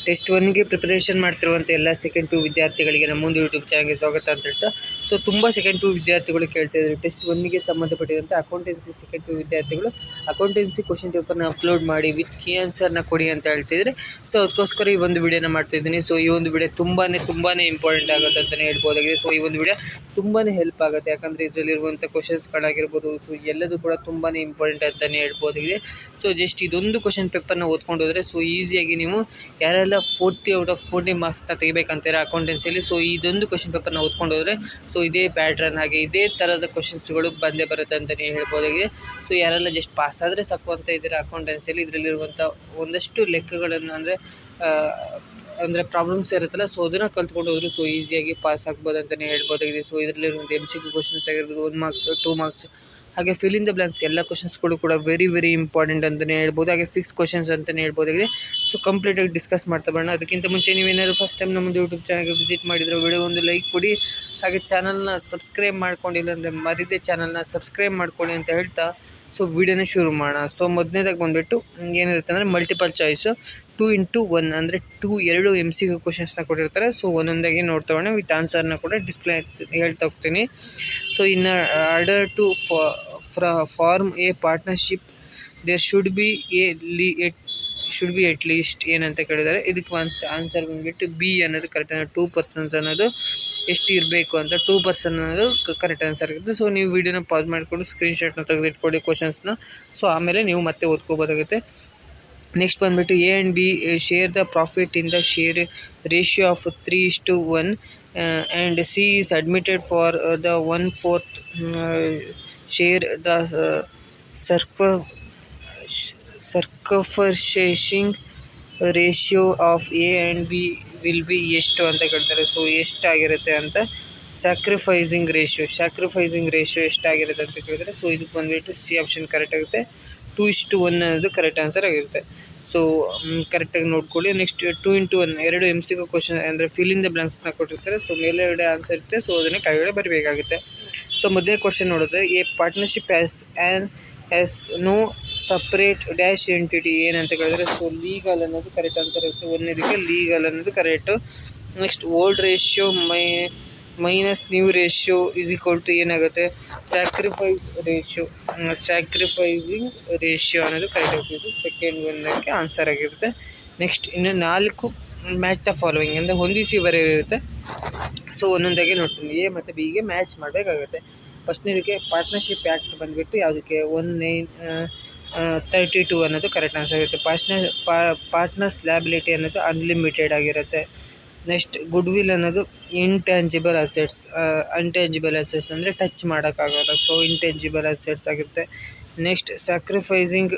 Test 1ಗೆ preparation ಮಾಡ್ತಿರುವಂಥ ಎಲ್ಲ second P ವಿದ್ಯಾರ್ಥಿಗಳಿಗೆ ನಮ್ಮ ಒಂದು ಯೂಟ್ಯೂಬ್ ಚಾನಲ್ಗೆ ಸ್ವಾಗತ ಅಂತ ಹೇಳ್ತಾ. ಸೊ ತುಂಬ ಸೆಕೆಂಡ್ ಪಿ ವಿದ್ಯಾರ್ಥಿಗಳು ಕೇಳ್ತಾ ಇದ್ರು ಟೆಸ್ಟ್ 1ಗೆ ಸಂಬಂಧಪಟ್ಟಿದಂತೆ ಅಕೌಂಟೆನ್ಸಿ ಸೆಕೆಂಡ್ ಪಿ ವಿದ್ಯಾರ್ಥಿಗಳು ಅಕೌಂಟೆನ್ಸಿ ಕ್ವಶನ್ ಪೇಪರ್ನ ಅಪ್ಲೋಡ್ ಮಾಡಿ ವಿತ್ ಕೀ ಆನ್ಸರ್ನ ಕೊಡಿ ಅಂತ ಹೇಳ್ತಿದ್ರೆ. ಸೊ ಅದಕ್ಕೋಸ್ಕರ ಈ ಒಂದು ವಿಡಿಯೋನ ಮಾಡ್ತಾಯಿದ್ದೀನಿ. ಸೊ ಈ ಒಂದು ವಿಡಿಯೋ ತುಂಬಾ ಇಂಪಾರ್ಟೆಂಟ್ ಆಗುತ್ತೆ ಅಂತಲೇ ಹೇಳ್ಬೋದಾಗಿದೆ. ಸೊ ಈ ಒಂದು ವಿಡಿಯೋ ತುಂಬಾ ಹೆಲ್ಪ್ ಆಗುತ್ತೆ, ಯಾಕಂದರೆ ಇದರಲ್ಲಿರುವಂಥ ಕ್ವಶನ್ಸ್ಗಳಾಗಿರ್ಬೋದು, ಸೊ ಎಲ್ಲದೂ ಕೂಡ ತುಂಬಾ ಇಂಪಾರ್ಟೆಂಟ್ ಅಂತಲೇ ಹೇಳ್ಬೋದಾಗಿದೆ. ಸೊ ಜಸ್ಟ್ ಇದೊಂದು ಕ್ವಶನ್ ಪೇಪರ್ನ ಓದ್ಕೊಂಡು ಹೋದರೆ ಸೊ ಈಸಿಯಾಗಿ ನೀವು ಯಾರೆಲ್ಲ 40 ಔಟ್ ಆಫ್ 40 ಮಾರ್ಕ್ಸ್ನ ತೆಗಿಬೇಕಂತೀರಾ ಅಕೌಂಟೆನ್ಸಿಯಲ್ಲಿ, ಸೊ ಇದೊಂದು ಕ್ವಶನ್ ಪೇಪರ್ನ ಓದ್ಕೊಂಡು ಹೋದರೆ ಸೊ ಇದೇ ಪ್ಯಾಟ್ರನ್ ಹಾಗೆ ಇದೇ ಥರದ ಕ್ವಶನ್ಸ್ಗಳು ಬಂದೇ ಬರುತ್ತೆ ಅಂತಲೇ ಹೇಳ್ಬೋದಾಗಿದೆ. ಸೊ ಯಾರೆಲ್ಲ ಜಸ್ಟ್ ಪಾಸ್ ಆದರೆ ಸಾಕು ಅಂತ ಇದ್ದೀರಾ ಅಕೌಂಟೆನ್ಸಿಯಲ್ಲಿ, ಇದರಲ್ಲಿರುವಂಥ ಒಂದಷ್ಟು ಲೆಕ್ಕಗಳನ್ನು ಅಂದರೆ ಪ್ರಾಬ್ಲಮ್ಸ್ ಇರುತ್ತಲ್ಲ, ಸೊ ಅದನ್ನು ಕಲ್ತ್ಕೊಂಡು ಹೋದ್ರು ಸೊ ಈಸಿಯಾಗಿ ಪಾಸ್ ಆಗ್ಬೋದು ಅಂತಲೇ ಹೇಳ್ಬೋದಾಗಿದೆ. ಸೊ ಇದರಲ್ಲಿರುವಂಥ MCQ ಕ್ವಶನ್ಸ್ ಆಗಿರ್ಬೋದು, 1 ಮಾರ್ಕ್ಸ್ 2 ಮಾರ್ಕ್ಸ್ ಹಾಗೆ ಫಿಲ್ ಇನ್ ದ ಬ್ಲಾಂಕ್ಸ್ ಎಲ್ಲ ಕ್ವಶನ್ಸ್ಗಳು ಕೂಡ ವೆರಿ ಇಂಪಾರ್ಟೆಂಟ್ ಅಂತಲೇ ಹೇಳ್ಬೋದು, ಹಾಗೆ ಫಿಕ್ಸ್ ಕ್ವಶನ್ಸ್ ಅಂತಲೇ ಹೇಳ್ಬೋದಾಗಿದೆ. ಸೊ ಕಂಪ್ಲೀಟಾಗಿ ಡಿಸ್ಕಸ್ ಮಾಡ್ತಾ ಬರೋಣ. ಅದಕ್ಕಿಂತ ಮುಂಚೆ ನೀವೇನಾದ್ರು ಫಸ್ಟ್ ಟೈಮ್ ನಮ್ಮದು ಯೂಟ್ಯೂಬ್ ಚಾನಲ್ಗೆ ವಿಸಿಟ್ ಮಾಡಿದರೆ ವಿಡಿಯೋ ಒಂದು ಲೈಕ್ ಕೊಡಿ, ಹಾಗೆ ಚಾನಲ್ನ ಸಬ್ಸ್ಕ್ರೈಬ್ ಮಾಡ್ಕೊಂಡಿಲ್ಲ ಅಂದರೆ ಮರಿದೇ ಚಾನಲ್ನ ಸಬ್ಸ್ಕ್ರೈಬ್ ಮಾಡ್ಕೊಳ್ಳಿ ಅಂತ ಹೇಳ್ತಾ ಸೊ ವಿಡಿಯೋನ ಶುರು ಮಾಡೋಣ. ಸೊ ಮೊದಲನೇದಾಗಿ ಬಂದುಬಿಟ್ಟು ಏನಿರುತ್ತೆ ಅಂದರೆ ಮಲ್ಟಿಪಲ್ ಚಾಯ್ಸು 2x1 ಅಂದರೆ 2 MCQ ಕ್ವಶನ್ಸ್ನ ಕೊಟ್ಟಿರ್ತಾರೆ. ಸೊ ಒಂದೊಂದಾಗಿ ನೋಡ್ತಾ ಹೋಗೋಣ, ವಿತ್ ಆನ್ಸರ್ನ ಕೂಡ ಡಿಸ್ಪ್ಲೇ ಹೇಳ್ತಾ ಹೋಗ್ತೀನಿ. So in order to form a partnership there should be at least ಏನಂತ ಕೇಳಿದ್ದಾರೆ. ಇದಕ್ಕೆ ಆನ್ಸರ್ ಬಂದುಬಿಟ್ಟು ಬಿ ಅನ್ನೋದು ಕರೆಕ್ಟ್. 2 ಪರ್ಸನ್ಸ್ ಅನ್ನೋದು ಎಷ್ಟು ಇರಬೇಕು ಅಂತ 2 ಪರ್ಸನ್ ಅನ್ನೋದು ಕರೆಕ್ಟ್ ಆನ್ಸರ್ ಆಗುತ್ತೆ. ಸೊ ನೀವು ವೀಡಿಯೋನ ಪಾಸ್ ಮಾಡಿಕೊಂಡು ಸ್ಕ್ರೀನ್ಶಾಟ್ನ ತೆಗೆದಿಟ್ಕೊಳ್ಳಿ ಕ್ವಶನ್ಸ್ನ. ಸೊ ಆಮೇಲೆ ನೀವು ಮತ್ತೆ ಓದ್ಕೋಬೋದಾಗುತ್ತೆ. ನೆಕ್ಸ್ಟ್ ಬಂದುಬಿಟ್ಟು A and B share the profit in the share ratio of 3:1 and C is admitted for the 1/4 share. The sacrificing ratio of A and B will be ಎಷ್ಟು ಅಂತ ಕೇಳ್ತಾರೆ. ಸೊ ಎಷ್ಟಾಗಿರುತ್ತೆ ಅಂತ ಸ್ಯಾಕ್ರಿಫೈಸಿಂಗ್ ರೇಷಿಯೋ ಎಷ್ಟಾಗಿರುತ್ತೆ ಅಂತ ಕೇಳಿದರೆ so ಇದಕ್ಕೆ ಬಂದುಬಿಟ್ಟು C option correct ಆಗುತ್ತೆ. 2:1 ಅನ್ನೋದು ಕರೆಕ್ಟ್ ಆನ್ಸರ್ ಆಗಿರುತ್ತೆ. ಸೊ ಕರೆಕ್ಟಾಗಿ ನೋಡ್ಕೊಳ್ಳಿ. ನೆಕ್ಸ್ಟ್ 2x1 2 MCQ ಕ್ವಶನ್ ಅಂದರೆ ಫಿಲ್ ಇನ್ ದ ಬ್ಲಾಂಕ್ಸ್ನ ಕೊಟ್ಟಿರ್ತಾರೆ. ಸೊ ಮೇಲೆಗಡೆ ಆನ್ಸರ್ ಇರುತ್ತೆ, ಸೊ ಅದನ್ನೇ ಕೆಳಗಡೆ ಬರಬೇಕಾಗುತ್ತೆ. ಸೊ ಮೊದಲನೇ ಕ್ವಶನ್ ನೋಡಿದ್ರೆ a partnership has no separate dash entity ಏನಂತ ಕೇಳಿದ್ರೆ ಸೊ ಲೀಗಲ್ ಅನ್ನೋದು ಕರೆಕ್ಟ್ ಆನ್ಸರ್ ಇರುತ್ತೆ. ಒಂದನೇದಕ್ಕೆ ಲೀಗಲ್ ಅನ್ನೋದು correct. Next old ratio minus new ratio is equal to ಏನಾಗುತ್ತೆ ಸ್ಯಾಕ್ರಿಫೈಸಿಂಗ್ ರೇಷಿಯೋ ಅನ್ನೋದು ಕರೆಕ್ಟ್ ಆಗ್ತಿತ್ತು. ಸೆಕೆಂಡ್ ಒಂದಕ್ಕೆ ಆನ್ಸರ್ ಆಗಿರುತ್ತೆ. ನೆಕ್ಸ್ಟ್ ಇನ್ನು 4 ಮ್ಯಾಚ್ ದ ಫಾಲೋವಿಂಗ್ ಅಂದರೆ ಹೊಂದಿಸಿ ಬರೆಯಿರುತ್ತೆ. ಸೊ ಒಂದೊಂದಾಗೆ ನೋಡ್ತೀನಿ, ಎ ಮತ್ತು ಬಿಗೆ ಮ್ಯಾಚ್ ಮಾಡಬೇಕಾಗುತ್ತೆ. ಫಸ್ಟ್ನೇದಕ್ಕೆ ಪಾರ್ಟ್ನರ್ಶಿಪ್ ಆ್ಯಕ್ಟ್ ಬಂದುಬಿಟ್ಟು ಯಾವುದಕ್ಕೆ 1932 ಅನ್ನೋದು ಕರೆಕ್ಟ್ ಆನ್ಸರ್ ಆಗುತ್ತೆ. ಪಾರ್ಟ್ನರ್ಸ್ ಲ್ಯಾಬಿಲಿಟಿ ಅನ್ನೋದು ಅನ್ಲಿಮಿಟೆಡ್ ಆಗಿರುತ್ತೆ. ನೆಕ್ಸ್ಟ್ ಗುಡ್ ವಿಲ್ ಅನ್ನೋದು ಇಂಟ್ಯಾಂಜಿಬಲ್ ಅಸೆಟ್ಸ್ ಅಂದರೆ ಟಚ್ ಮಾಡೋಕ್ಕಾಗಲ್ಲ, ಸೊ ಇಂಟ್ಯಾಂಜಿಬಲ್ ಅಸೆಟ್ಸ್ ಆಗಿರುತ್ತೆ. ನೆಕ್ಸ್ಟ್ ಸ್ಯಾಕ್ರಿಫೈಸಿಂಗ್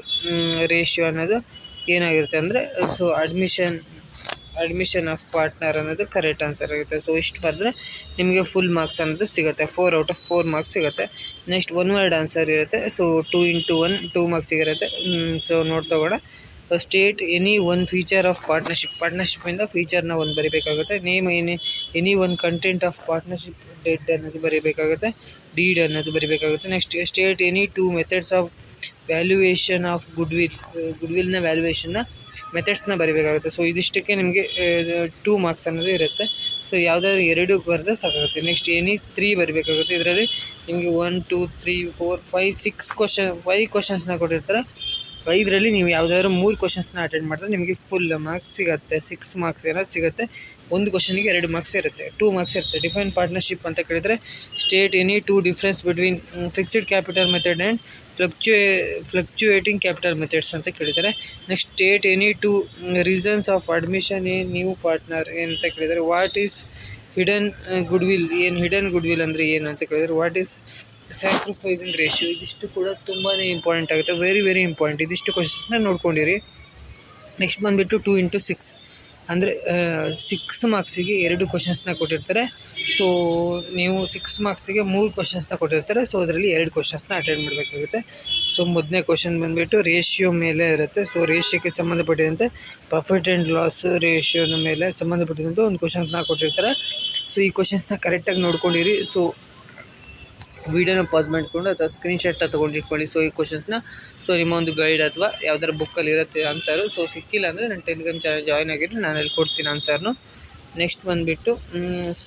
ರೇಷಿಯೋ ಅನ್ನೋದು ಏನಾಗಿರುತ್ತೆ ಅಂದರೆ ಸೊ ಅಡ್ಮಿಷನ್ ಆಫ್ ಪಾರ್ಟ್ನರ್ ಅನ್ನೋದು ಕರೆಕ್ಟ್ ಆನ್ಸರ್ ಆಗುತ್ತೆ. ಸೊ ಇಷ್ಟು ಬರೆದ್ರೆ ನಿಮಗೆ ಫುಲ್ ಮಾರ್ಕ್ಸ್ ಅನ್ನೋದು ಸಿಗುತ್ತೆ, 4 ಔಟ್ ಆಫ್ 4 ಮಾರ್ಕ್ಸ್ ಸಿಗುತ್ತೆ. ನೆಕ್ಸ್ಟ್ 1 ವರ್ಡ್ ಆನ್ಸರ್ ಇರುತ್ತೆ. ಸೊ 2x1 2 ಮಾರ್ಕ್ಸ್ ಸಿಗಿರುತ್ತೆ. ಸೊ ನೋಡ್ತಾ ಹೋಗೋಣ. State any one feature of ಪಾರ್ಟ್ನರ್ಶಿಪ್ಪಿಂದ ಫೀಚರ್ನ ಒಂದು ಬರೀಬೇಕಾಗುತ್ತೆ. Name any one content of partnership deed ಅನ್ನೋದು ಬರೀಬೇಕಾಗುತ್ತೆ. Next state any 2 methods of valuation of ಗುಡ್ವಿಲ್ನ ವ್ಯಾಲ್ಯೂಯೇಷನ್ನ ಮೆಥಡ್ಸ್ನ ಬರೀಬೇಕಾಗುತ್ತೆ. ಸೊ ಇದಿಷ್ಟಕ್ಕೆ ನಿಮಗೆ 2 ಮಾರ್ಕ್ಸ್ ಅನ್ನೋದು ಇರುತ್ತೆ. ಸೊ ಯಾವುದಾದ್ರು 2 ಬರೆದ್ರೆ ಸಾಕಾಗುತ್ತೆ. Next any 3 ಬರೀಬೇಕಾಗುತ್ತೆ. ಇದರಲ್ಲಿ ನಿಮಗೆ 1 2 3 4 5 ಕ್ವಶನ್ಸ್ನ ಕೊಟ್ಟಿರ್ತಾರೆ. 5ರಲ್ಲಿ ನೀವು ಯಾವುದಾದ್ರು 3 ಕ್ವಶನ್ಸ್ನ ಅಟೆಂಡ್ ಮಾಡಿದ್ರೆ ನಿಮಗೆ ಫುಲ್ ಮಾರ್ಕ್ಸ್ ಸಿಗುತ್ತೆ, 6 ಮಾರ್ಕ್ಸ್ ಏನಾದ್ರು ಸಿಗುತ್ತೆ. ಒಂದು ಕ್ವಶನಿಗೆ 2 ಮಾರ್ಕ್ಸ್ ಇರುತ್ತೆ, 2 ಮಾರ್ಕ್ಸ್ ಇರುತ್ತೆ. ಡಿಫೈನ್ ಪಾರ್ಟ್ನರ್ಶಿಪ್ ಅಂತ ಕೇಳಿದರೆ state any 2 difference between fixed capital method and fluctuating capital methods ಅಂತ ಕೇಳಿದ್ದಾರೆ. Next state any 2 reasons of admission A new partner ಅಂತ ಕೇಳಿದ್ದಾರೆ. ವಾಟ್ ಈಸ್ ಹಿಡನ್ ಗುಡ್ವಿಲ್ ಅಂದರೆ ಏನು ಅಂತ ಕೇಳಿದರೆ ವಾಟ್ ಈಸ್ ಸ್ಯಾಕ್ರಿಫೈಸಿಂಗ್ ರೇಷಿಯೋ. ಇದಿಷ್ಟು ಕೂಡ ತುಂಬಾ ಇಂಪಾರ್ಟೆಂಟ್ ಆಗುತ್ತೆ, ವೆರಿ ಇಂಪಾರ್ಟೆಂಟ್. ಇದಿಷ್ಟು ಕ್ವಶನ್ಸ್ನ ನೋಡ್ಕೊಂಡಿರಿ. ನೆಕ್ಸ್ಟ್ ಬಂದುಬಿಟ್ಟು 2x6 ಅಂದರೆ 6 ಮಾರ್ಕ್ಸಿಗೆ 2 ಕ್ವಶನ್ಸ್ನ ಕೊಟ್ಟಿರ್ತಾರೆ. ಸೊ ನೀವು 6 ಮಾರ್ಕ್ಸಿಗೆ 3 ಕ್ವಶನ್ಸ್ನ ಕೊಟ್ಟಿರ್ತಾರೆ. ಸೊ ಅದರಲ್ಲಿ 2 ಕ್ವಶನ್ಸ್ನ ಅಟೆಂಡ್ ಮಾಡಬೇಕಾಗುತ್ತೆ. ಸೊ ಮೊದಲನೇ ಕ್ವಶನ್ ಬಂದುಬಿಟ್ಟು ರೇಷಿಯೋ ಮೇಲೆ ಇರುತ್ತೆ. ಸೊ ರೇಷಿಯೋಕ್ಕೆ ಸಂಬಂಧಪಟ್ಟಿದಂತೆ ಪ್ರಾಫಿಟ್ ಆ್ಯಂಡ್ ಲಾಸ್ ರೇಷಿಯೋನ ಮೇಲೆ ಸಂಬಂಧಪಟ್ಟಿದಂತೆ ಒಂದು ಕ್ವಶನ್ಸ್ನ ಕೊಟ್ಟಿರ್ತಾರೆ. ಸೊ ಈ ಕ್ವಶನ್ಸ್ನ ಕರೆಕ್ಟಾಗಿ ನೋಡ್ಕೊಂಡಿರಿ. ಸೊ ವೀಡಿಯೋನ ಪಾಸ್ ಮಾಡಿಕೊಂಡು ಅಥವಾ ಸ್ಕ್ರೀನ್ಶಾಟ್ನ ತೊಗೊಂಡಿಟ್ಕೊಳ್ಳಿ. ಸೊ ಈ ಕ್ವಶನ್ಸ್ನ ಸೊ ನಿಮ್ಮ ಒಂದು ಗೈಡ್ ಅಥವಾ ಯಾವ್ದಾರು ಬುಕ್ಕಲ್ಲಿ ಇರುತ್ತೆ ಆನ್ಸರು. ಸೊ ಸಿಕ್ಕಿಲ್ಲ ಅಂದರೆ ನನ್ನ ಟೆಲಿಗ್ರಾಮ್ ಚಾನಲ್ ಜಾಯ್ನ್ ಆಗಿದ್ರೆ ನಾನು ಅಲ್ಲಿ ಕೊಡ್ತೀನಿ ಆನ್ಸರ್ನು. ನೆಕ್ಸ್ಟ್ ಬಂದುಬಿಟ್ಟು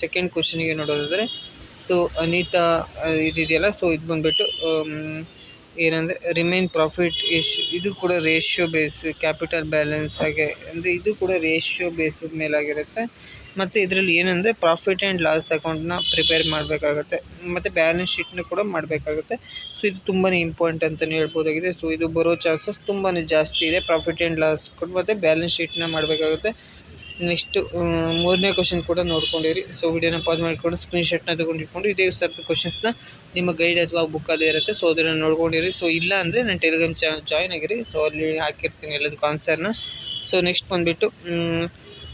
ಸೆಕೆಂಡ್ ಕ್ವಶನಿಗೆ ನೋಡೋದಾದರೆ ಸೊ ಅನಿತಾ ಇದಿದೆಯಲ್ಲ, ಸೊ ಇದು ಬಂದುಬಿಟ್ಟು ಏನಂದರೆ ರಿಮೈನ್ ಪ್ರಾಫಿಟ್ ಇದು ಕೂಡ ರೇಷಿಯೋ ಬೇಸ್ ಕ್ಯಾಪಿಟಲ್ ಬ್ಯಾಲೆನ್ಸ್ ಹಾಗೆ ಅಂದರೆ ಇದು ಕೂಡ ರೇಷಿಯೋ ಬೇಸಿದ ಮೇಲಾಗಿರುತ್ತೆ. ಮತ್ತು ಇದರಲ್ಲಿ ಏನಂದರೆ ಪ್ರಾಫಿಟ್ ಆ್ಯಂಡ್ ಲಾಸ್ ಅಕೌಂಟ್ನ ಪ್ರಿಪೇರ್ ಮಾಡಬೇಕಾಗುತ್ತೆ ಮತ್ತು ಬ್ಯಾಲೆನ್ಸ್ ಶೀಟ್ನ ಕೂಡ ಮಾಡಬೇಕಾಗುತ್ತೆ. ಸೊ ಇದು ತುಂಬಾ ಇಂಪಾರ್ಟೆಂಟ್ ಅಂತಲೇ ಹೇಳ್ಬೋದಾಗಿದೆ. ಸೊ ಇದು ಬರೋ ಚಾನ್ಸಸ್ ತುಂಬಾ ಜಾಸ್ತಿ ಇದೆ. ಪ್ರಾಫಿಟ್ ಆ್ಯಂಡ್ ಲಾಸ್ ಅಕೌಂಟ್ ಮತ್ತು ಬ್ಯಾಲೆನ್ಸ್ ಶೀಟ್ನ ಮಾಡಬೇಕಾಗುತ್ತೆ. ನೆಕ್ಸ್ಟು ಮೂರನೇ ಕ್ವಶನ್ ಕೂಡ ನೋಡ್ಕೊಂಡಿರಿ. ಸೊ ವಿಡಿಯೋನ ಪಾಸ್ ಮಾಡಿಕೊಂಡು ಸ್ಕ್ರೀನ್ಶಾಟ್ನ ತೊಗೊಂಡಿಟ್ಕೊಂಡು ಇದೇ ಥರದ ಕ್ವಶನ್ಸ್ನ ನಿಮ್ಮ ಗೈಡ್ ಅಥವಾ ಬುಕ್ಕಲ್ಲಿ ಇರುತ್ತೆ. ಸೊ ಅದನ್ನು ನೋಡ್ಕೊಂಡಿರಿ. ಸೊ ಇಲ್ಲ ಅಂದರೆ ನಾನು ಟೆಲಿಗ್ರಾಮ್ ಚಾನಲ್ ಜಾಯ್ನ್ ಆಗಿರಿ. ಸೊ ಅಲ್ಲಿ ಹಾಕಿರ್ತೀನಿ ಎಲ್ಲದಕ್ಕೂ ಆನ್ಸರ್ನ. ಸೊ ನೆಕ್ಸ್ಟ್ ಬಂದುಬಿಟ್ಟು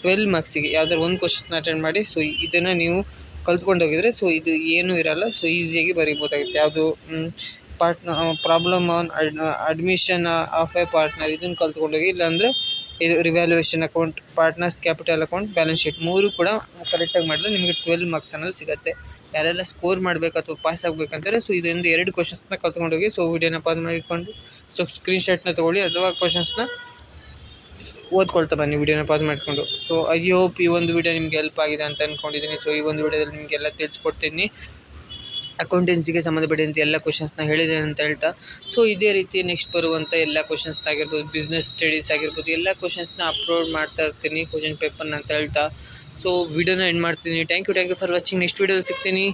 12 ಮಾರ್ಕ್ಸಿಗೆ ಯಾವ್ದಾದ್ರು ಒಂದು ಕ್ವಶನ್ಸ್ನ ಅಟೆಂಡ್ ಮಾಡಿ. ಸೊ ಇದನ್ನು ನೀವು ಕಲ್ತ್ಕೊಂಡೋಗಿದ್ರೆ ಸೊ ಇದು ಏನೂ ಇರಲ್ಲ. ಸೊ ಈಸಿಯಾಗಿ ಬರೀಬೋದಾಗಿತ್ತು. ಯಾವುದು problem on admission of A partner ಇದನ್ನು ಕಲ್ತ್ಕೊಂಡೋಗಿ. ಇಲ್ಲಾಂದರೆ ಇದು revaluation account, partners capital account, balance sheet ಮೂರು ಕೂಡ ಕರೆಕ್ಟಾಗಿ ಮಾಡಿದ್ರೆ ನಿಮಗೆ 12 ಮಾರ್ಕ್ಸ್ ಅನ್ನೋದು ಸಿಗುತ್ತೆ. ಯಾರೆಲ್ಲ ಸ್ಕೋರ್ ಮಾಡಬೇಕು ಅಥವಾ ಪಾಸ್ ಆಗಬೇಕಂತಾರೆ ಸೊ ಇದೊಂದು 2 ಕ್ವಶನ್ಸ್ನ ಕಲ್ತ್ಕೊಂಡೋಗಿ. ಸೊ ವಿಡಿಯೋನ ಪಾಸ್ ಮಾಡಿಕೊಂಡು ಸೊ ಸ್ಕ್ರೀನ್ಶಾಟ್ನ ತೊಗೊಳ್ಳಿ ಅಥವಾ ಕ್ವಶನ್ಸ್ನ ಓದ್ಕೊಳ್ತಾ ಬನ್ನಿ ವಿಡಿಯೋನ ಪಾಸ್ ಮಾಡಿಕೊಂಡು. ಸೊ ಐ ಹೋಪ್ ಈ ಒಂದು ವಿಡಿಯೋ ನಿಮಗೆ ಹೆಲ್ಪ್ ಆಗಿದೆ ಅಂತ ಅಂದ್ಕೊಂಡಿದ್ದೀನಿ. ಸೊ ಈ ಒಂದು ವಿಡಿಯೋದಲ್ಲಿ ನಿಮಗೆಲ್ಲ ತಿಳಿಸ್ಕೊಡ್ತೀನಿ. ಅಕೌಂಟೆನ್ಸಿಗೆ ಸಂಬಂಧಪಟ್ಟಂತೆ ಎಲ್ಲ ಕ್ವಶನ್ಸ್ನ ಹೇಳಿದೆ ಅಂತ ಹೇಳ್ತಾ, ಸೊ ಇದೇ ರೀತಿ ನೆಕ್ಸ್ಟ್ ಬರುವಂಥ ಎಲ್ಲ ಕ್ವಶನ್ಸ್ನ ಆಗಿರ್ಬೋದು, ಬಿಸ್ನೆಸ್ ಸ್ಟಡೀಸ್ ಆಗಿರ್ಬೋದು, ಎಲ್ಲ ಕ್ವಶನ್ಸ್ನ ಅಪ್ಲೋಡ್ ಮಾಡ್ತಾ ಇರ್ತೀನಿ ಕ್ವಶನ್ ಪೇಪರ್ನ ಅಂತ ಹೇಳ್ತಾ. ಸೊ ವಿಡಿಯೋನ ಎಂಡ್ ಮಾಡ್ತೀನಿ. Thank you for watching. Next ವಿಡಿಯೋದಲ್ಲಿ ಸಿಗ್ತೀನಿ.